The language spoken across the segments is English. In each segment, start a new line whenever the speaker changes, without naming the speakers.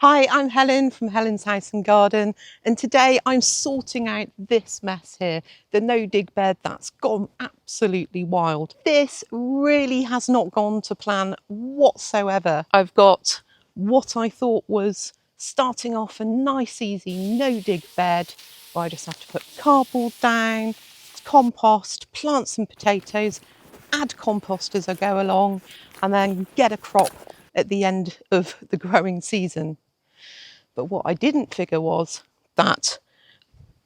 Hi, I'm Helen from Helen's House and Garden, and today I'm sorting out this mess here, the no-dig bed that's gone absolutely wild. This really has not gone to plan whatsoever. I've got what I thought was starting off a nice, easy no-dig bed where I just have to put cardboard down, compost, plant some potatoes, add compost as I go along, and then get a crop at the end of the growing season. But what I didn't figure was that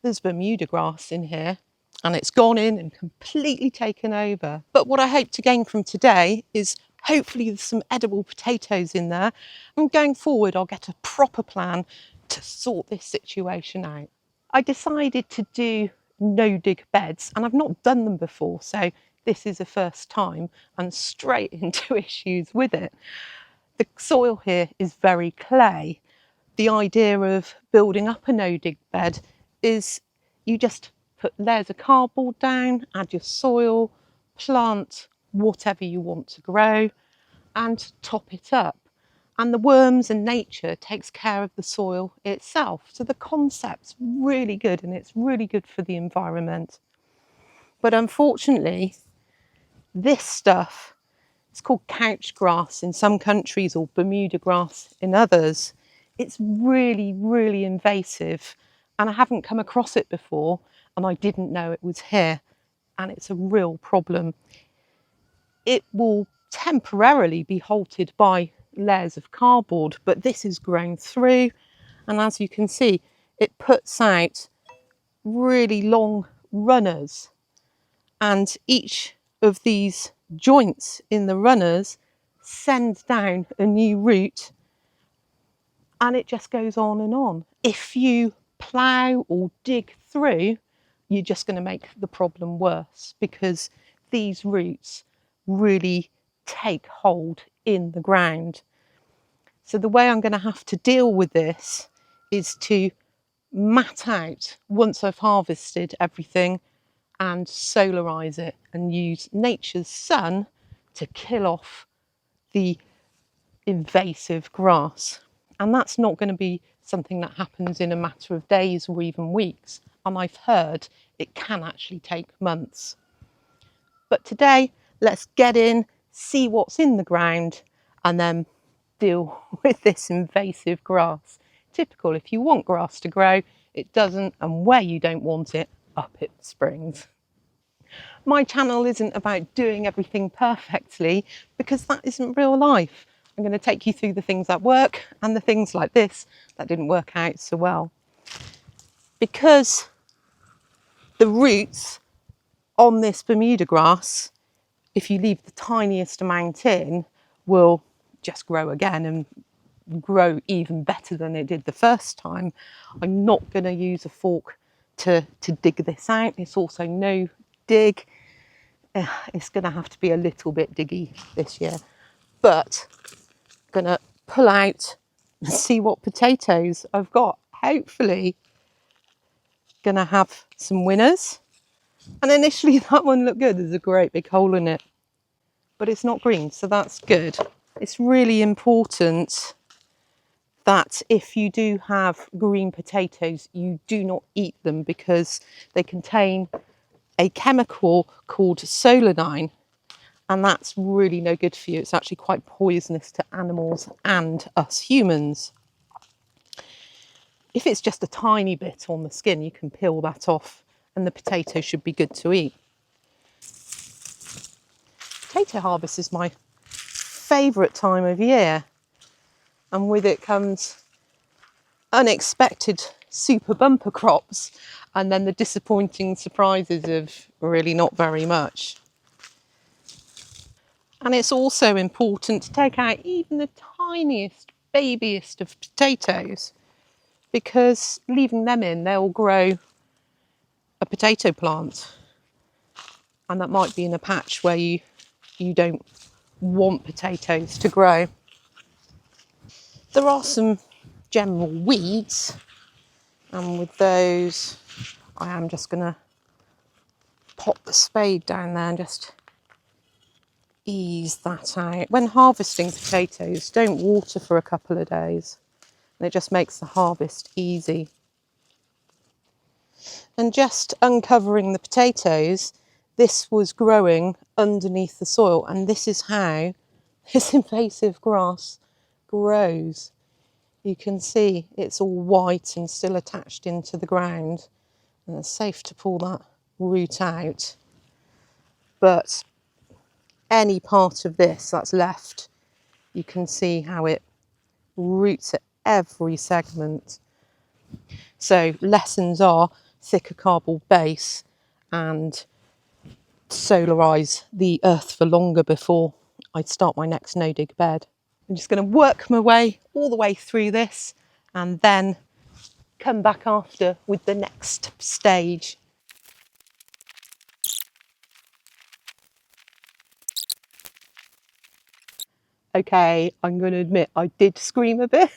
there's Bermuda grass in here and it's gone in and completely taken over. But what I hope to gain from today is hopefully there's some edible potatoes in there. And going forward, I'll get a proper plan to sort this situation out. I decided to do no-dig beds and I've not done them before. So this is a first time and straight into issues with it. The soil here is very clay. The idea of building up a no-dig bed is you just put layers of cardboard down, add your soil, plant whatever you want to grow and top it up. And the worms and nature takes care of the soil itself. So the concept's really good and it's really good for the environment. But unfortunately, this stuff, it's called couch grass in some countries or Bermuda grass in others. It's really, really invasive and I haven't come across it before and I didn't know it was here and it's a real problem. It will temporarily be halted by layers of cardboard, but this is grown through and as you can see, it puts out really long runners and each of these joints in the runners send down a new root and it just goes on and on. If you plough or dig through, you're just going to make the problem worse because these roots really take hold in the ground. So the way I'm going to have to deal with this is to mat out once I've harvested everything and solarize it and use nature's sun to kill off the invasive grass. And that's not going to be something that happens in a matter of days or even weeks. And I've heard it can actually take months. But today, let's get in, see what's in the ground, and then deal with this invasive grass. Typical, if you want grass to grow, it doesn't, and where you don't want it, up it springs. My channel isn't about doing everything perfectly because that isn't real life. I'm going to take you through the things that work and the things like this that didn't work out so well. Because the roots on this Bermuda grass, if you leave the tiniest amount in, will just grow again and grow even better than it did the first time. I'm not going to use a fork to dig this out. It's also no dig. It's going to have to be a little bit diggy this year. But I'm going to pull out and see what potatoes I've got. Hopefully going to have some winners. And initially that one looked good. There's a great big hole in it. But it's not green, so that's good. It's really important that if you do have green potatoes, you do not eat them because they contain a chemical called Solarising, and that's really no good for you. It's actually quite poisonous to animals and us humans. If it's just a tiny bit on the skin, you can peel that off and the potato should be good to eat. Potato harvest is my favourite time of year, and with it comes unexpected super bumper crops and then the disappointing surprises of really not very much. And it's also important to take out even the tiniest, babiest of potatoes because leaving them in, they'll grow a potato plant. And that might be in a patch where you don't want potatoes to grow. There are some general weeds, and with those, I am just going to pop the spade down there and just ease that out. When harvesting potatoes, don't water for a couple of days. And it just makes the harvest easy. And just uncovering the potatoes, this was growing underneath the soil, and this is how this invasive grass grows. You can see it's all white and still attached into the ground, and it's safe to pull that root out. But any part of this that's left, you can see how it roots at every segment. So lessons are thicker cardboard base and solarise the earth for longer before I start my next no dig bed. I'm just going to work my way all the way through this and then come back after with the next stage. Okay, I'm going to admit I did scream a bit.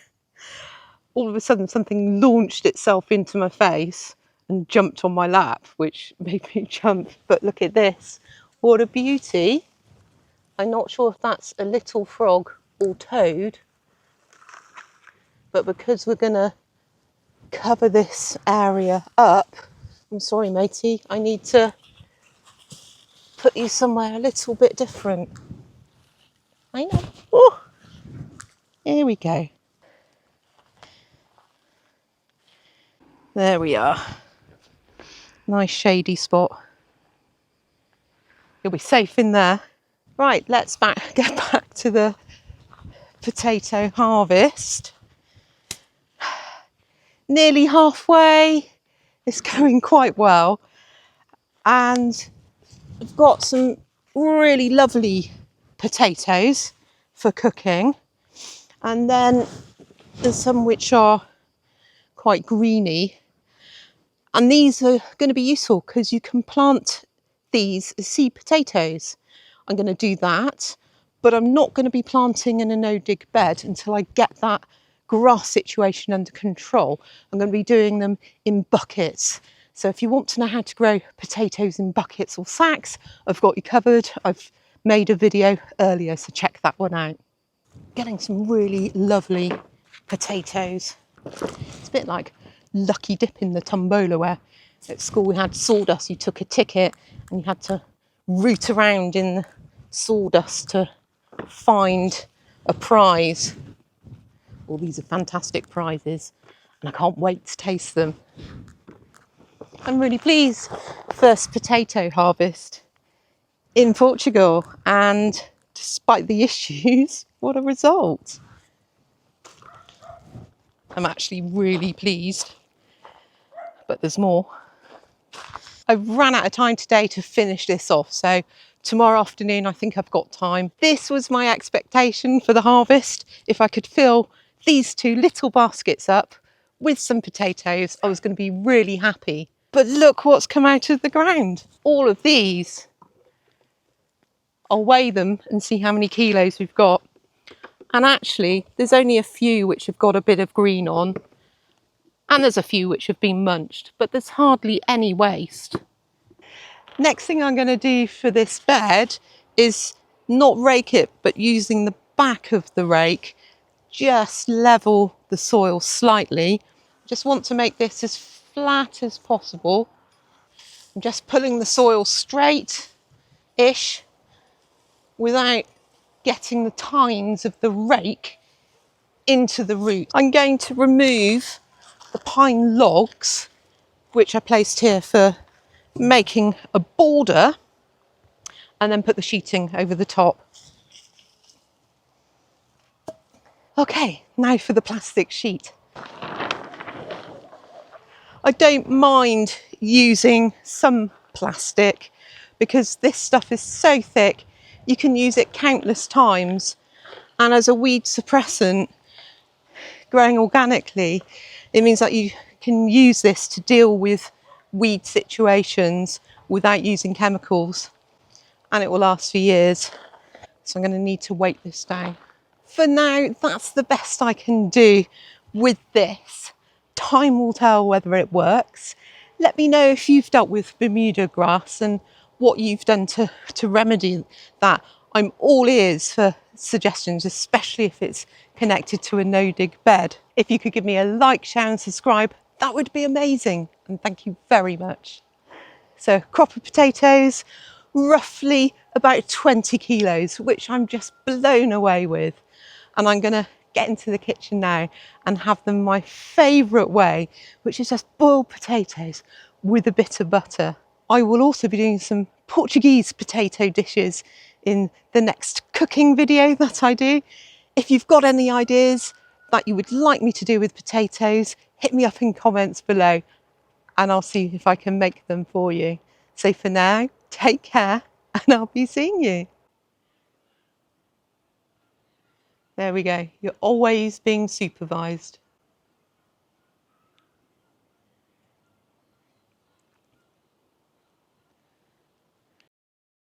All of a sudden something launched itself into my face and jumped on my lap, which made me jump. But look at this, what a beauty. I'm not sure if that's a little frog or toad, but because we're going to cover this area up, I'm sorry matey, I need to put you somewhere a little bit different. I know. Oh, here we go. There we are. Nice shady spot. You'll be safe in there. Right, let's get back to the potato harvest. Nearly halfway. It's going quite well. And I've got some really lovely potatoes for cooking. And then there's some which are quite greeny. And these are going to be useful because you can plant these as seed potatoes. I'm going to do that, but I'm not going to be planting in a no-dig bed until I get that grass situation under control. I'm going to be doing them in buckets. So if you want to know how to grow potatoes in buckets or sacks, I've got you covered. I've made a video earlier, so check that one out. Getting some really lovely potatoes. It's a bit like lucky dip in the tombola, where at school we had sawdust. You took a ticket and you had to root around in the sawdust to find a prize. Well, these are fantastic prizes and I can't wait to taste them. I'm really pleased. First potato harvest in Portugal, and despite the issues, what a result. I'm actually really pleased, but there's more. I ran out of time today to finish this off, so tomorrow afternoon I think I've got time. This was my expectation for the harvest. If I could fill these two little baskets up with some potatoes, I was going to be really happy. But look what's come out of the ground. All of these. I'll weigh them and see how many kilos we've got. And actually, there's only a few which have got a bit of green on. And there's a few which have been munched, but there's hardly any waste. Next thing I'm going to do for this bed is not rake it, but using the back of the rake, just level the soil slightly. Just want to make this as flat as possible. I'm just pulling the soil straight-ish without getting the tines of the rake into the root. I'm going to remove the pine logs, which I placed here for making a border, and then put the sheeting over the top. Okay, now for the plastic sheet. I don't mind using some plastic because this stuff is so thick, you can use it countless times. And as a weed suppressant, growing organically, it means that you can use this to deal with weed situations without using chemicals, and it will last for years. So I'm going to need to weight this down. For now, that's the best I can do with this. Time will tell whether it works. Let me know if you've dealt with Bermuda grass and what you've done to remedy that. I'm all ears for suggestions, especially if it's connected to a no-dig bed. If you could give me a like, share and subscribe, that would be amazing. And thank you very much. So crop of potatoes, roughly about 20 kilos, which I'm just blown away with. And I'm gonna get into the kitchen now and have them my favourite way, which is just boiled potatoes with a bit of butter. I will also be doing some Portuguese potato dishes in the next cooking video that I do. If you've got any ideas that you would like me to do with potatoes, hit me up in comments below and I'll see if I can make them for you. So for now, take care and I'll be seeing you. There we go. You're always being supervised.